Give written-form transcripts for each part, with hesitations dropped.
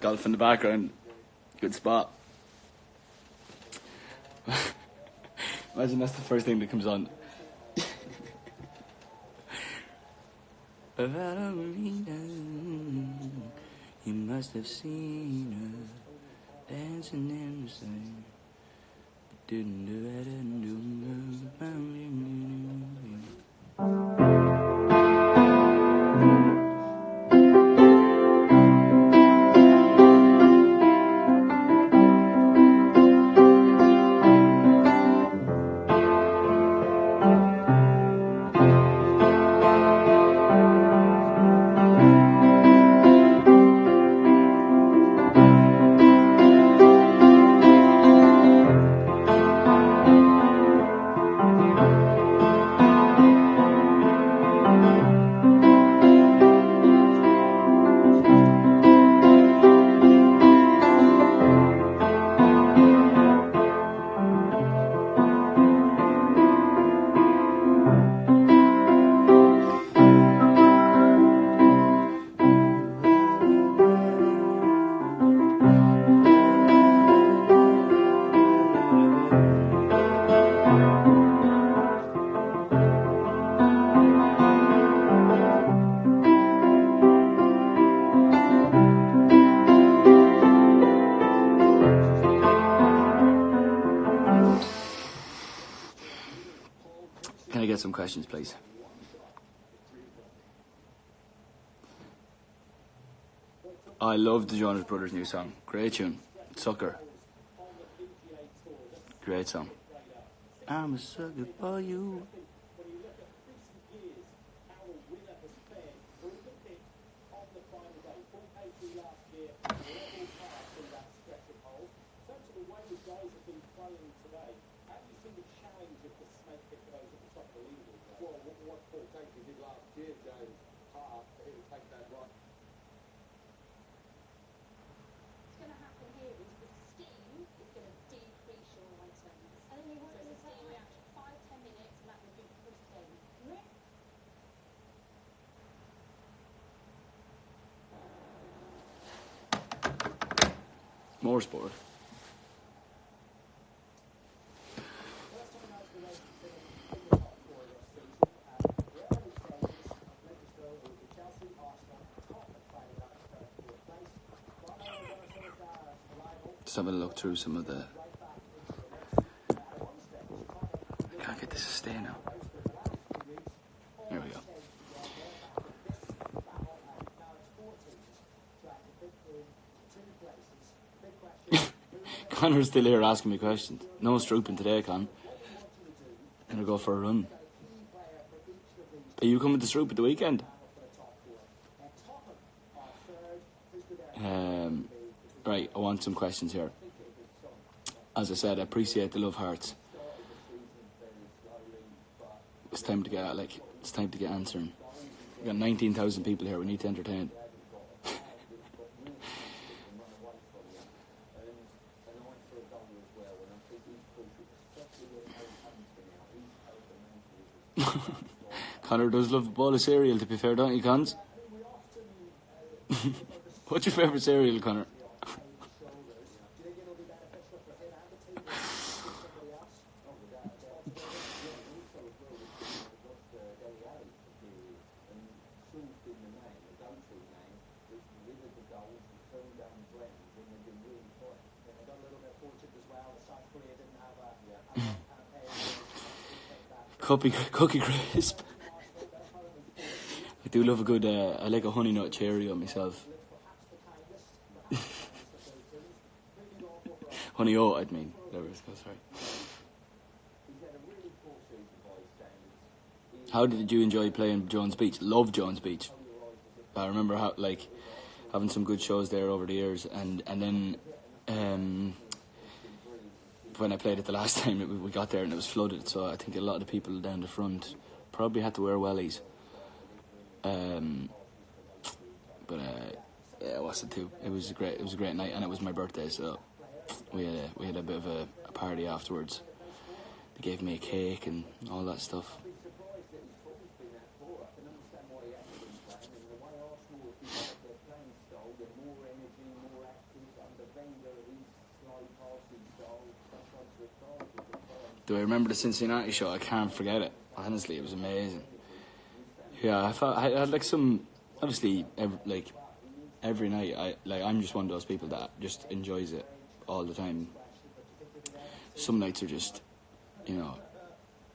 golf in the background. Good spot. Imagine that's the first thing that comes on. You must have seen her dancing in the sun. Didn't do it and do Can I get some questions, please? I love the Jonas Brothers' new song. Great tune. Sucker. Great song. I'm a sucker for you. More sport. Just having a look through some of the... I can't get this to stay now. There we go. Connor's still here asking me questions. No strooping today, Con. Gonna go for a run. Are you coming to Stroop at the weekend? Right, I want some questions here. As I said, I appreciate the love hearts. It's time to get answering. We've got 19,000 people here. We need to entertain. Connor does love a bowl of cereal, to be fair, don't you, Cons? What's your favourite cereal, Connor? Cookie crisp. I do love a good, I like a honey nut Cheerio myself. Honey oat, I mean. There we go, sorry. How did you enjoy playing Jones Beach? Love Jones Beach. I remember having some good shows there over the years, and then when I played it the last time, we got there and it was flooded, so I think a lot of the people down the front probably had to wear wellies. Yeah, what's it too? It was a great night, and it was my birthday, so we had a bit of a party afterwards. They gave me a cake and all that stuff. Do I remember the Cincinnati show? I can't forget it. Honestly, it was amazing. Yeah, I had like some, obviously, every night. I'm just one of those people that just enjoys it all the time. Some nights are just, you know,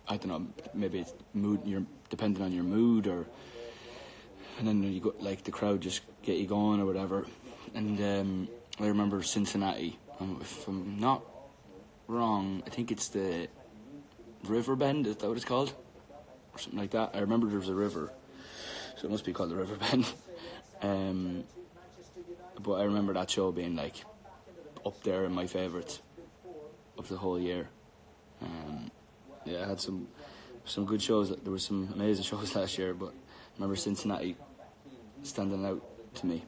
I don't know, maybe it's mood. You're depending on your mood, and then you go like the crowd just get you going or whatever. And I remember Cincinnati. If I'm not wrong, I think it's the River Bend. Is that what it's called, or something like that? I remember there was a river, so it must be called the River Bend. But I remember that show being like up there in my favourites of the whole year. Yeah, I had some good shows. There were some amazing shows last year, but I remember Cincinnati standing out to me.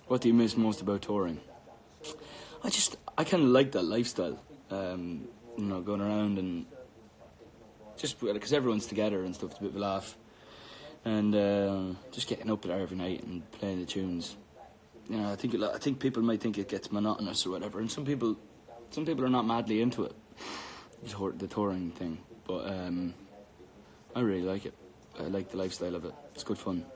What do you miss most about touring? I kind of like that lifestyle. You know, going around and just because everyone's together and stuff, it's a bit of a laugh. And just getting up there every night and playing the tunes. You know, I think people might think it gets monotonous or whatever, and some people are not madly into it, the touring thing. But I really like it. I like the lifestyle of it. It's good fun.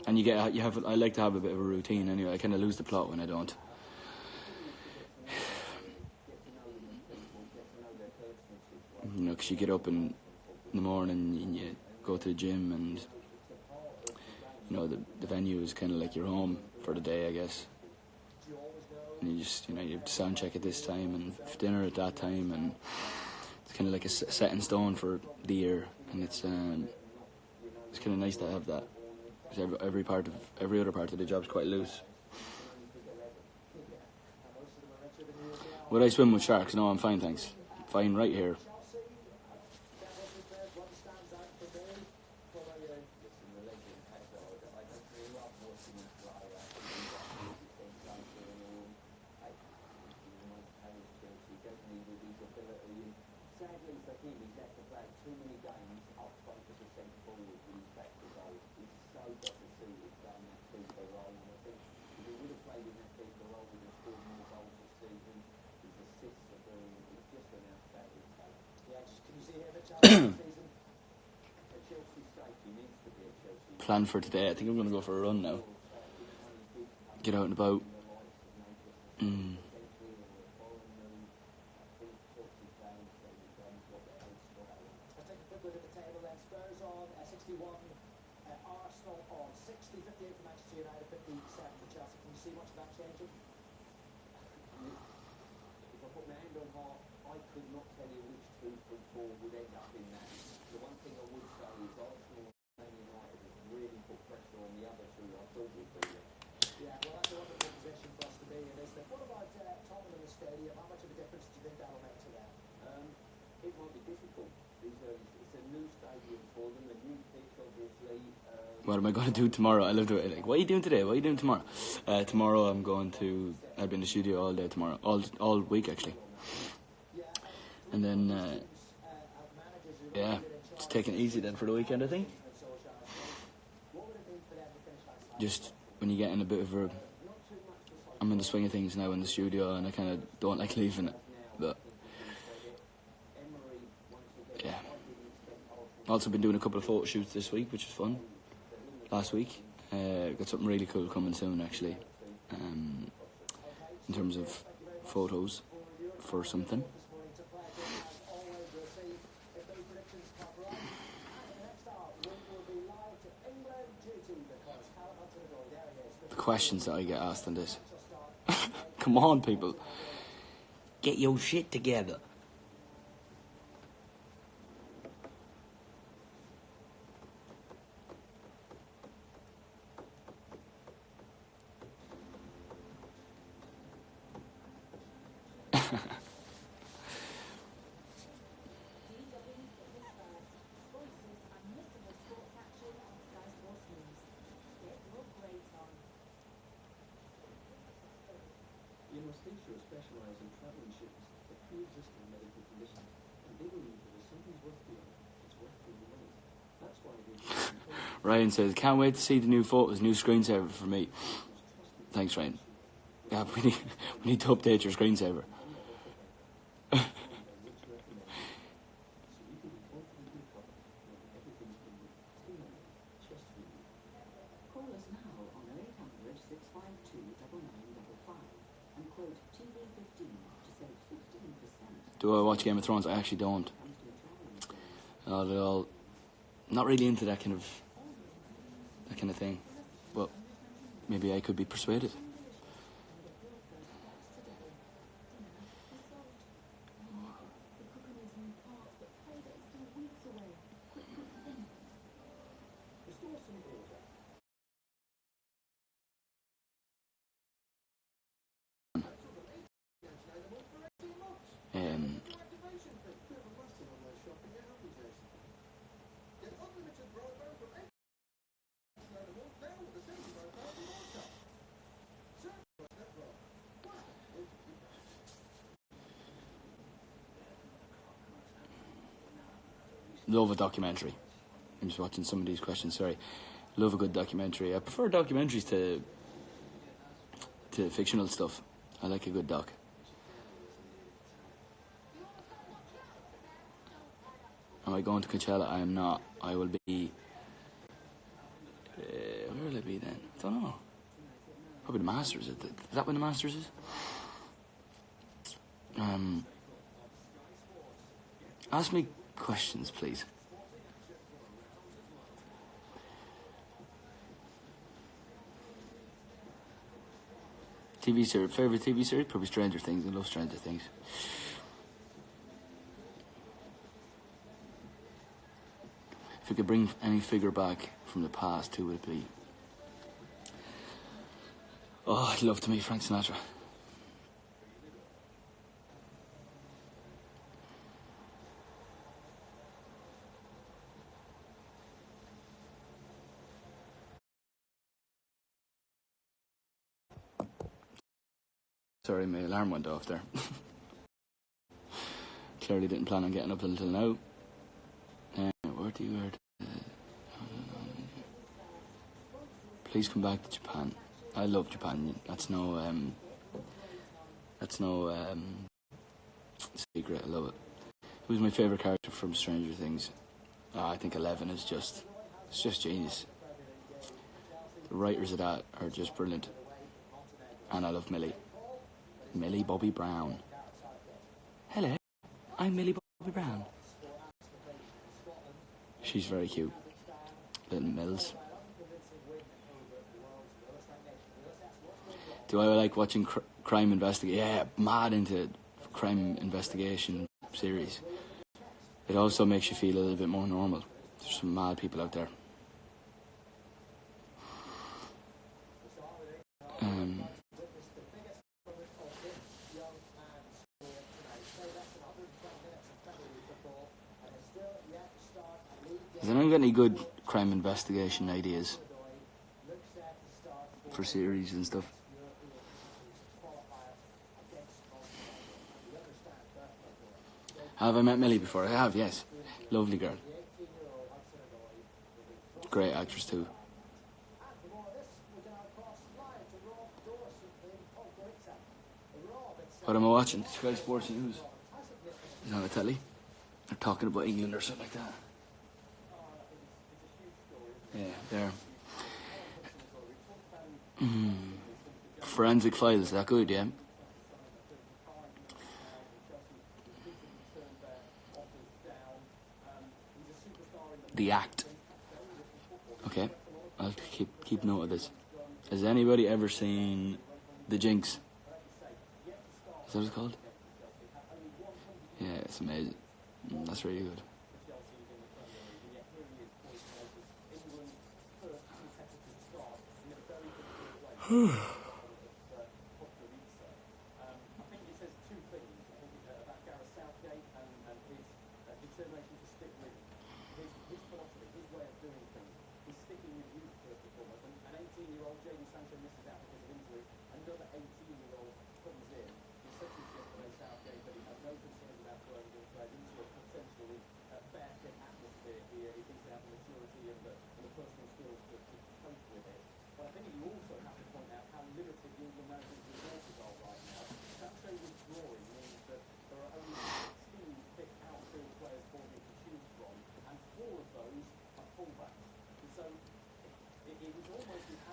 And I like to have a bit of a routine anyway. I kind of lose the plot when I don't. You know, because you get up in the morning and you go to the gym, and you know the venue is kind of like your home for the day, I guess. And you just, you know, you have to sound check at this time and dinner at that time, and it's kind of like a set in stone for the year. And it's kind of nice to have that. Because every other part of the job's quite loose. Would I swim with sharks? No, I'm fine, thanks. Fine right here. Plan for today. I think I'm going to go for a run now. Get out and about. What am I going to do tomorrow? I love it. Like, what are you doing today? What are you doing tomorrow? Tomorrow I'm going to... I'll be in the studio all day tomorrow. All week, actually. And then, yeah, just taking it easy then for the weekend, I think. Just when you get in a bit of a... I'm in the swing of things now in the studio, and I kind of don't like leaving it. But, yeah. Also been doing a couple of photo shoots this week, which is fun. Last week. Got something really cool coming soon, actually. In terms of photos for something. The questions that I get asked on this. Come on, people. Get your shit together. Specialise in travelling ships for pre-existing medical conditions. Ryan says, can't wait to see the new photos, new screensaver for me. Thanks, Ryan. Yeah, we need to update your screensaver. Do I watch Game of Thrones? I actually don't. Not at all. Not really into that kind of thing. But maybe I could be persuaded. Love a documentary. I'm just watching some of these questions, sorry. Love a good documentary. I prefer documentaries to fictional stuff. I like a good doc. Am I going to Coachella? I am not. I will be... where will I be then? I don't know. Probably the Masters. Is that when the Masters is? Ask me questions, please. TV series, favourite TV series? Probably Stranger Things. I love Stranger Things. If you could bring any figure back from the past, who would it be? Oh, I'd love to meet Frank Sinatra. Sorry, my alarm went off there. Clearly didn't plan on getting up until now. Please come back to Japan. I love Japan. That's no secret. I love it. Who's my favourite character from Stranger Things? I think 11 is just genius. The writers of that are just brilliant. And I love Millie. Millie Bobby Brown. Hello, I'm Millie Bobby Brown. She's very cute. Little Mills. Do I like watching crime investigation? Yeah, mad into crime investigation series. It also makes you feel a little bit more normal. There's some mad people out there. Has anyone got any good crime investigation ideas for series and stuff? Have I met Millie before? I have, yes. Lovely girl. Great actress too. What am I watching? Sky Sports News. Is on the telly. They're talking about England or something like that. Yeah, there. Forensic Files, is that good, yeah? The Act. Okay, I'll keep note of this. Has anybody ever seen The Jinx? Is that what it's called? Yeah, it's amazing. That's really good.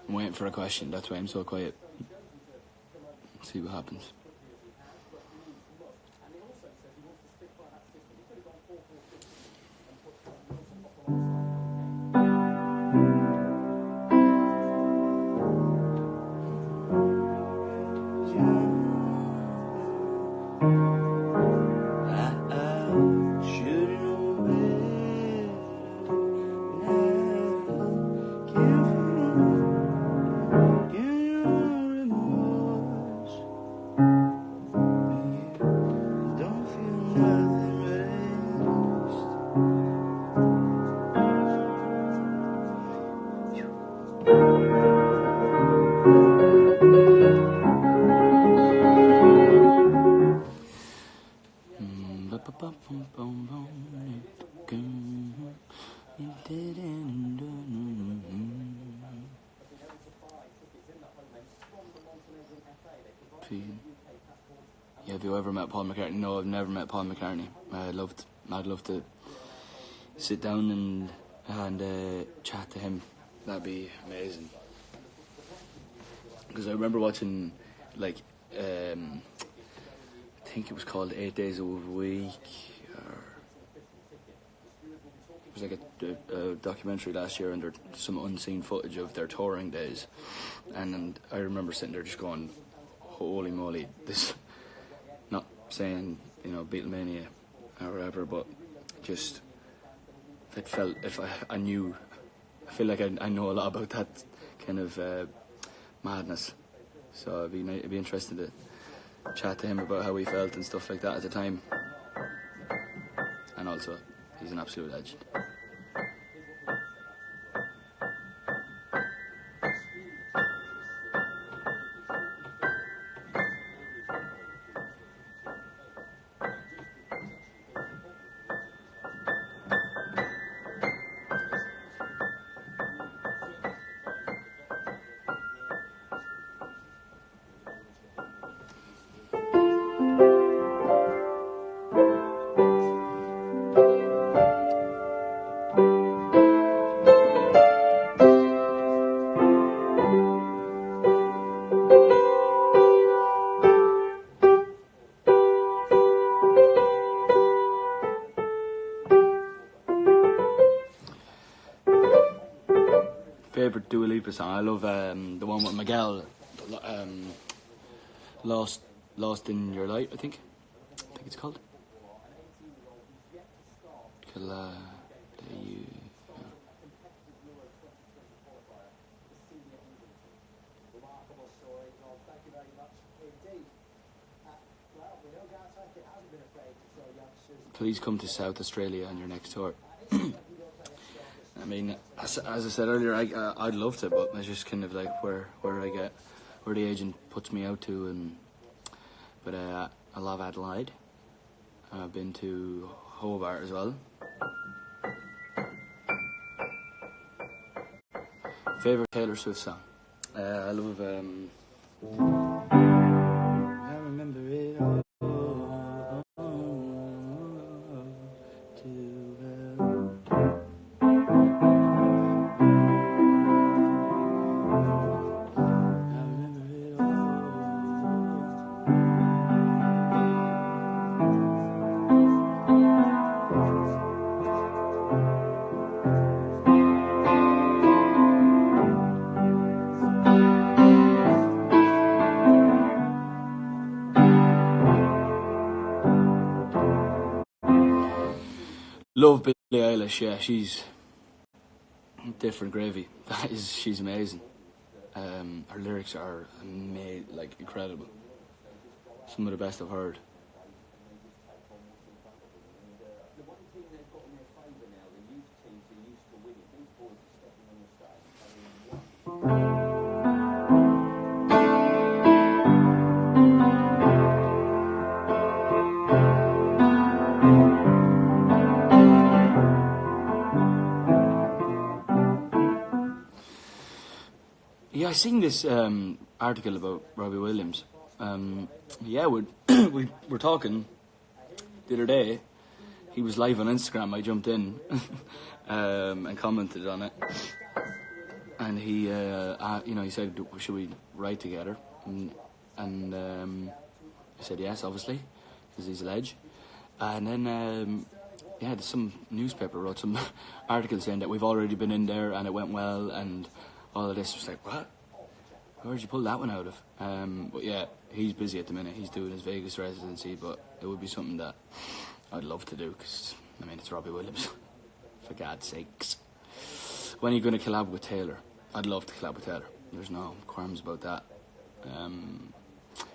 I'm waiting for a question, that's why I'm so quiet. See what happens. Yeah, have you ever met Paul McCartney? No, I've never met Paul McCartney. I'd love to sit down and chat to him. That'd be amazing. Because I remember watching, like, I think it was called 8 Days a Week, or it was like a documentary last year, and there's some unseen footage of their touring days, and I remember sitting there just going, holy moly, this, not saying, you know, Beatlemania or whatever, but just, if I knew, I feel like I know a lot about that kind of madness, so it'd be interesting to chat to him about how he felt and stuff like that at the time. And also, he's an absolute legend. Favorite Dua Lipa song? I love the one with Miguel, Lost in Your Light, I think it's called. Please come to South Australia on your next tour. I mean, as I said earlier, I'd love to, but it's just kind of like where the agent puts me out to, but I love Adelaide. I've been to Hobart as well. Favorite Taylor Swift song? I love I remember it all. Love Billie Ilish, yeah, she's different gravy. She's amazing. Her lyrics are incredible. Some of the best I've heard. Yeah, I seen this article about Robbie Williams. Yeah, we were talking the other day. He was live on Instagram. I jumped in and commented on it, and he, he said, "Should we write together?" And I said yes, obviously, because he's a ledge. And then some newspaper wrote some article saying that we've already been in there and it went well, and all of this was like, what? Where'd you pull that one out of? But yeah, he's busy at the minute. He's doing his Vegas residency, but it would be something that I'd love to do because, I mean, it's Robbie Williams. For God's sakes. When are you going to collab with Taylor? I'd love to collab with Taylor. There's no qualms about that.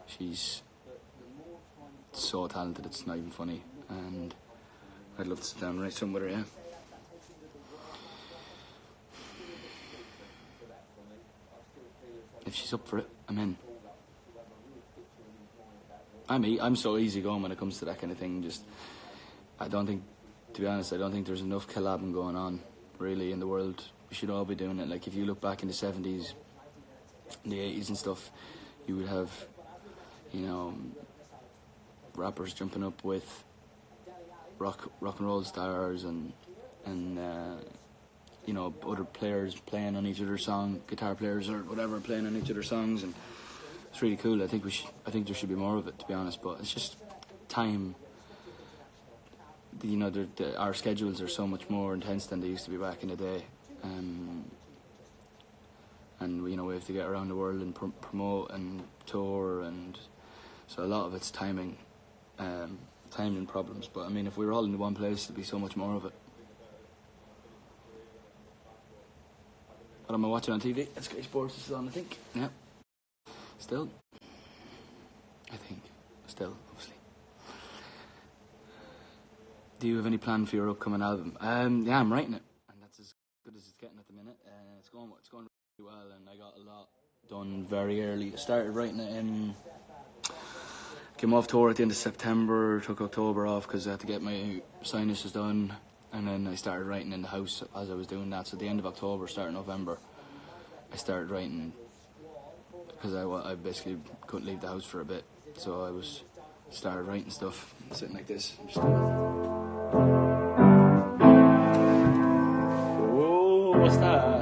She's so talented, it's not even funny. And I'd love to sit down and write something with her, yeah. If she's up for it, I'm in. I'm so easygoing when it comes to that kind of thing. To be honest, I don't think there's enough collabing going on, really, in the world. We should all be doing it. Like, if you look back in the 70s, in the 80s and stuff, you would have, rappers jumping up with rock and roll stars and other players playing on each other's song, guitar players or whatever playing on each other's songs, and it's really cool. I think there should be more of it, to be honest, but it's just time. Our schedules are so much more intense than they used to be back in the day, and we have to get around the world and promote and tour, and so a lot of it's timing problems. But I mean, if we were all in one place, there'd be so much more of it. What am I watching on TV? It's Sky Sports is on, I think. Yeah. Still. I think. Still, obviously. Do you have any plan for your upcoming album? Yeah, I'm writing it, and that's as good as it's getting at the minute. It's going really well, and I got a lot done very early. I started writing it in. Came off tour at the end of September. Took October off because I had to get my sinuses done, and then I started writing in the house as I was doing that. So at the end of October, start of November, I started writing because I basically couldn't leave the house for a bit. So I started writing stuff, sitting like this. Oh, what's that?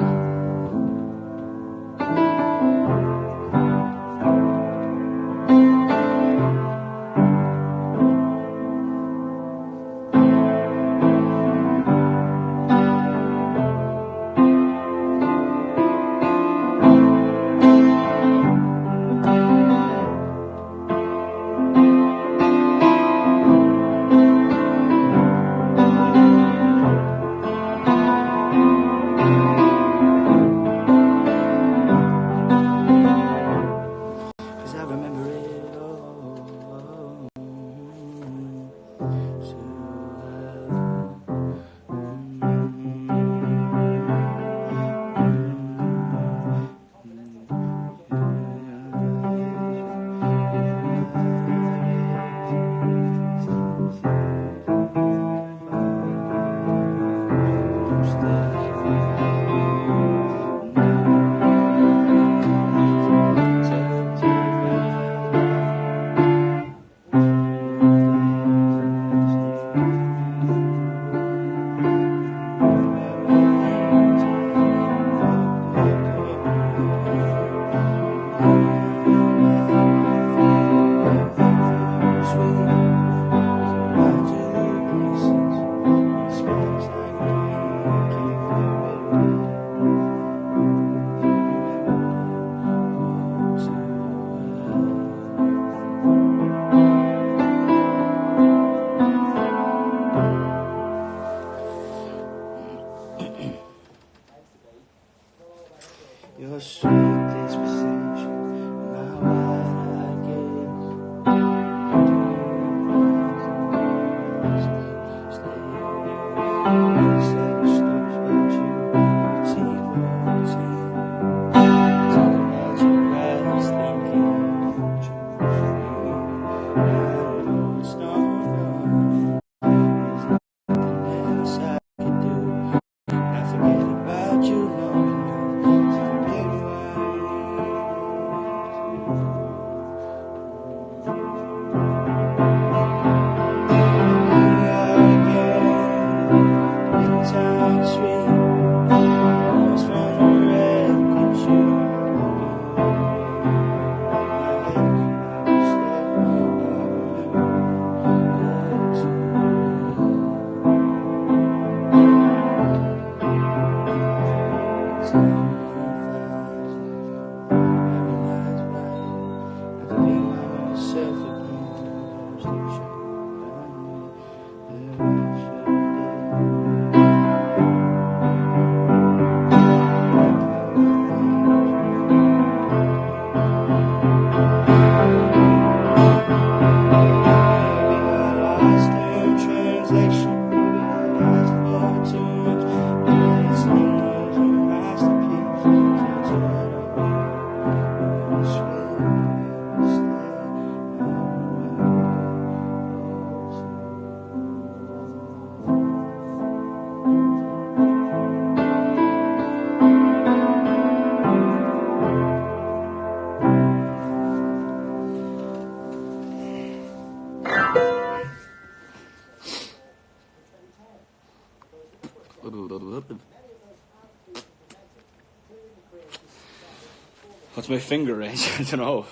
What's my finger range? I don't know.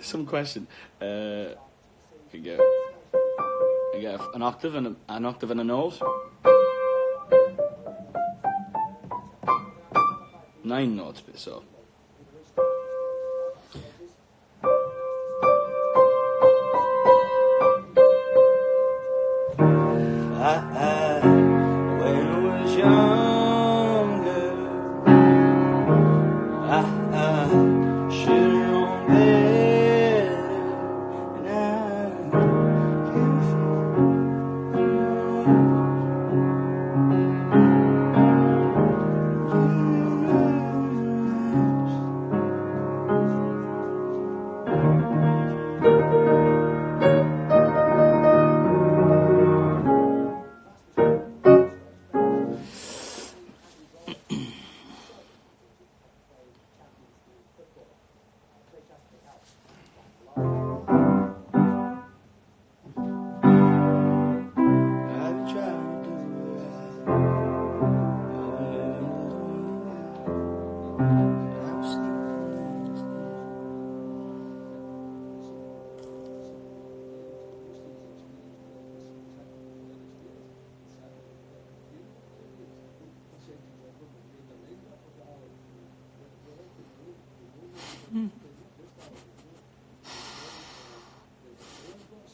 Some question. I get an octave and a note. 9 notes, so.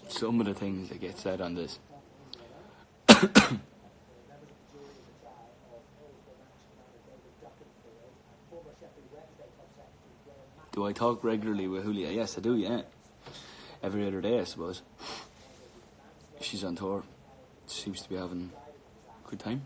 Some of the things that get said on this. Do I talk regularly with Julia? Yes, I do, yeah. Every other day, I suppose. She's on tour. Seems to be having a good time.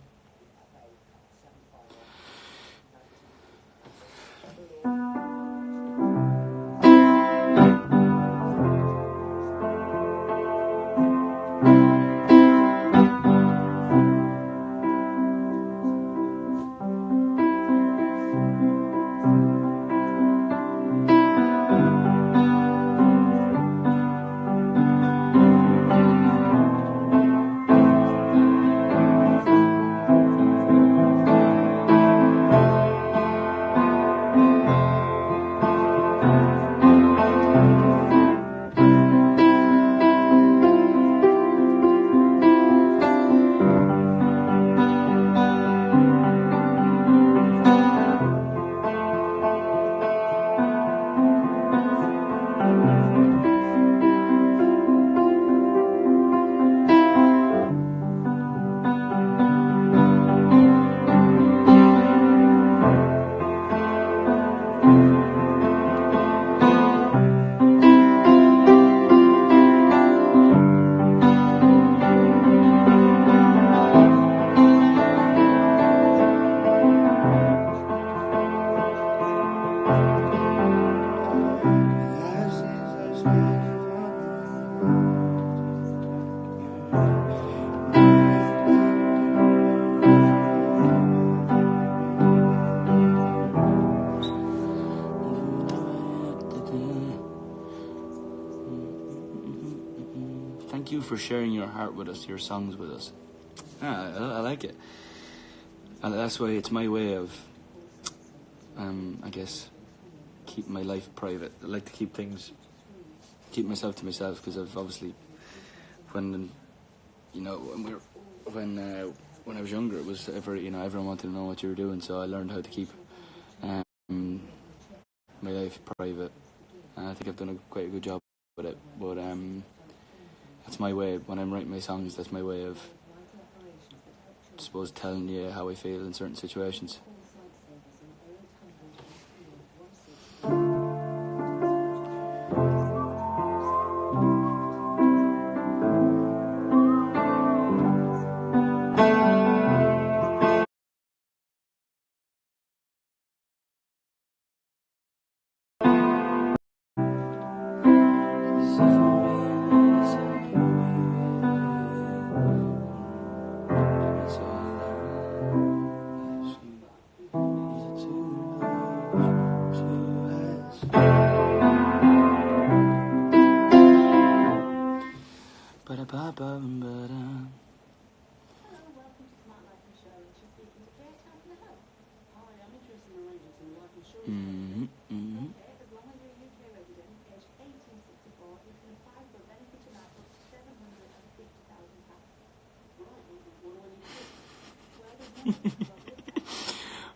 Thank you for sharing your heart with us, your songs with us. I like it. And that's why it's my way of, I guess, keep my life private. I like to keep myself to myself, because I've obviously, when I was younger, it was everyone wanted to know what you were doing, so I learned how to keep my life private, and I think I've done quite a good job with it. But that's my way, when I'm writing my songs, that's my way of, I suppose, telling you how I feel in certain situations.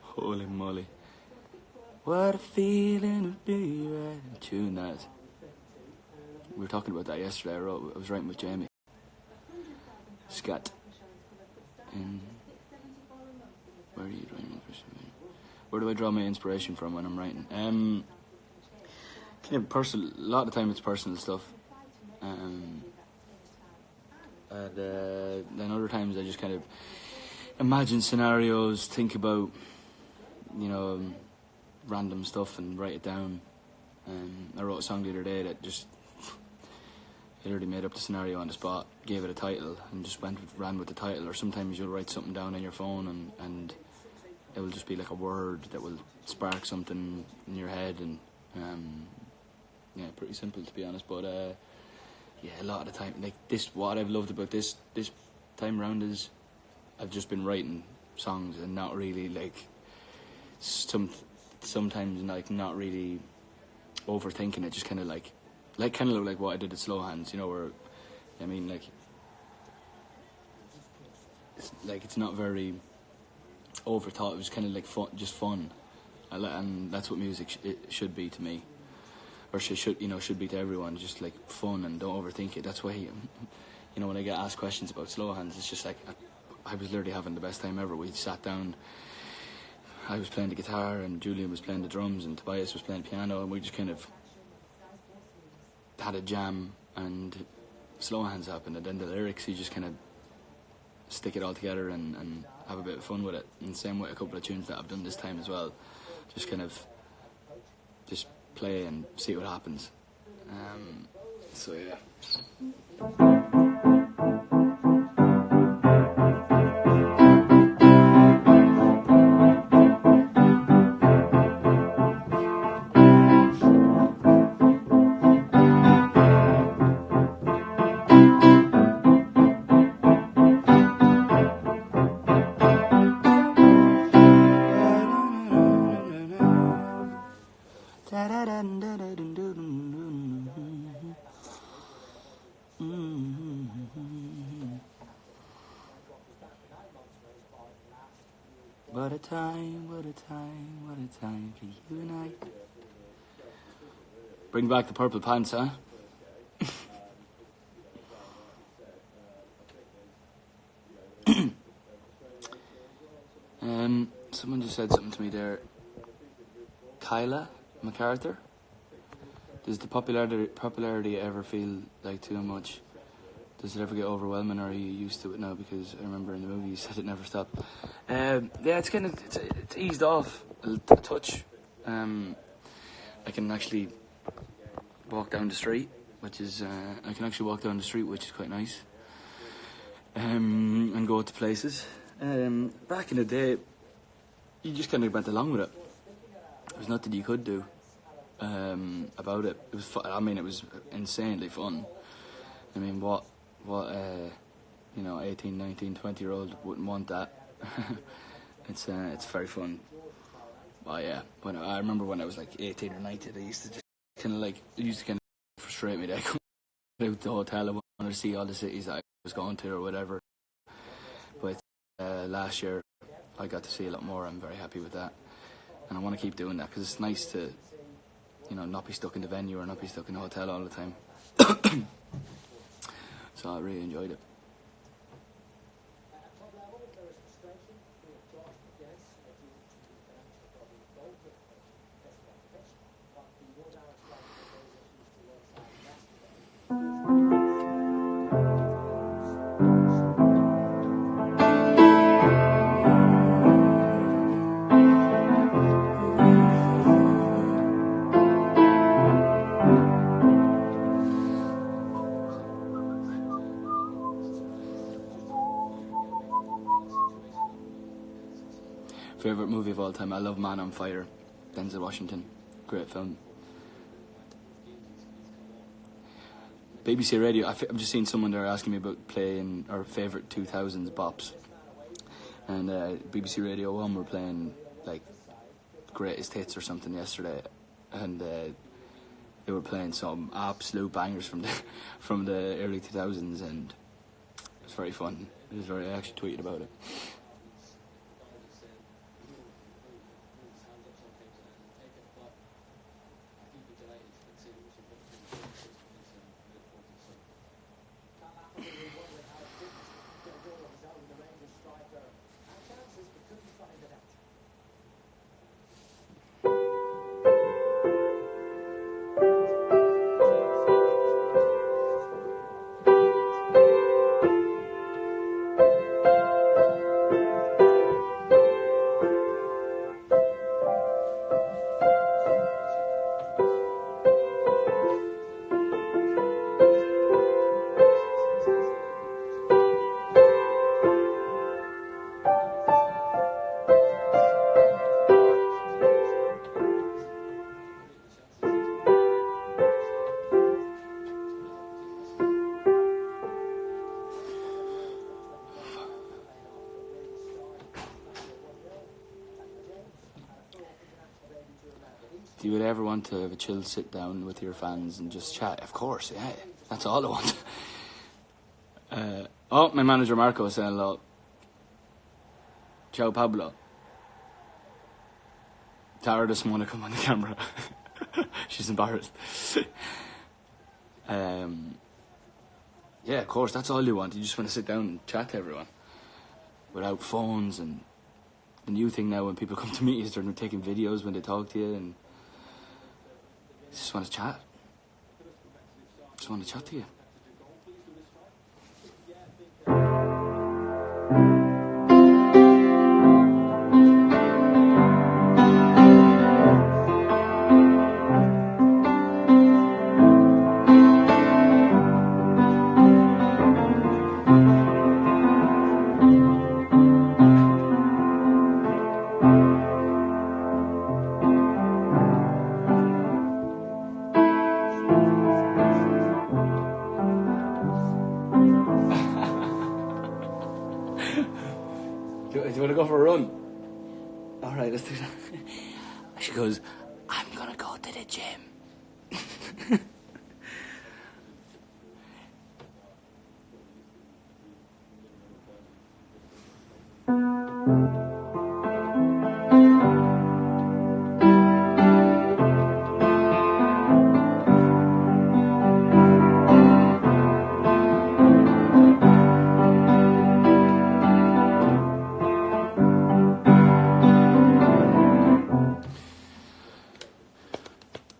Holy moly. What a feeling to be right. Tune that. We were talking about that yesterday. I was writing with Jamie. Scott. And where are you writing? Where do I draw my inspiration from when I'm writing? Kind of personal. A lot of the time it's personal stuff. And then other times I just kind of imagine scenarios, think about, random stuff and write it down. I wrote a song the other day that just, I already made up the scenario on the spot, gave it a title, and just ran with the title. Or sometimes you'll write something down on your phone and it will just be like a word that will spark something in your head. And pretty simple, to be honest. But a lot of the time, like this, what I've loved about this time around is I've just been writing songs and not really like sometimes like not really overthinking it, just kind of like what I did at Slow Hands, where it's not very overthought. It was kind of like fun, and that's what music should be to me, or should be to everyone. Just like fun and don't overthink it. That's why when I get asked questions about Slow Hands, it's just like I was literally having the best time ever. We sat down, I was playing the guitar and Julian was playing the drums and Tobias was playing piano, and we just kind of had a jam, and Slow Hands happened, and then the lyrics, you just kind of stick it all together and have a bit of fun with it. And the same way a couple of tunes that I've done this time as well, just kind of just play and see what happens. So yeah. What a time for you and I. Bring back the purple pants, huh? Someone just said something to me there. Kyla MacArthur. Does the popularity ever feel like too much? Does it ever get overwhelming, or are you used to it now? Because I remember in the movie you said it never stopped. It's kind of it's eased off a touch. I can actually walk down the street, which is quite nice. And go to places. Back in the day, you just kind of went along with it. There was nothing you could do about it. It was it was insanely fun. I mean, what 18, 19, 20-year-old wouldn't want that? It's very fun. But yeah, I remember when I was like 18 or 19, I used to just kind of frustrate me. I come out the hotel, I wanted to see all the cities that I was going to or whatever. But last year, I got to see a lot more. I'm very happy with that, and I want to keep doing that because it's nice to, not be stuck in the venue or not be stuck in the hotel all the time. So I really enjoyed it. Favorite movie of all time? I love Man on Fire, Denzel Washington, great film. BBC Radio, I've just seen someone there asking me about playing our favourite 2000s bops, and BBC Radio 1 were playing like greatest hits or something yesterday, and they were playing some absolute bangers from the early 2000s, and it was very fun. I actually tweeted about it. Do you ever want to have a chill sit down with your fans and just chat? Of course, yeah. That's all I want. Oh, my manager Marco is saying hello. Ciao, Pablo. Tara doesn't want to come on the camera. She's embarrassed. Yeah, of course, that's all you want. You just want to sit down and chat to everyone without phones. And the new thing now when people come to meet you is they're taking videos when they talk to you, and just want to chat. Just want to chat to you. Do you want to go for a run? All right, let's do that. She goes, I'm going to go to the gym.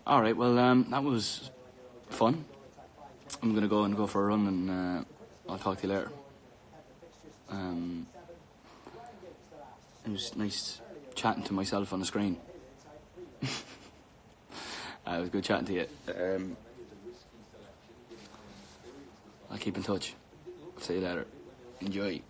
Alright, well, that was fun. I'm going to go for a run, and I'll talk to you later. It was nice chatting to myself on the screen. It was good chatting to you. I'll keep in touch. See you later. Enjoy.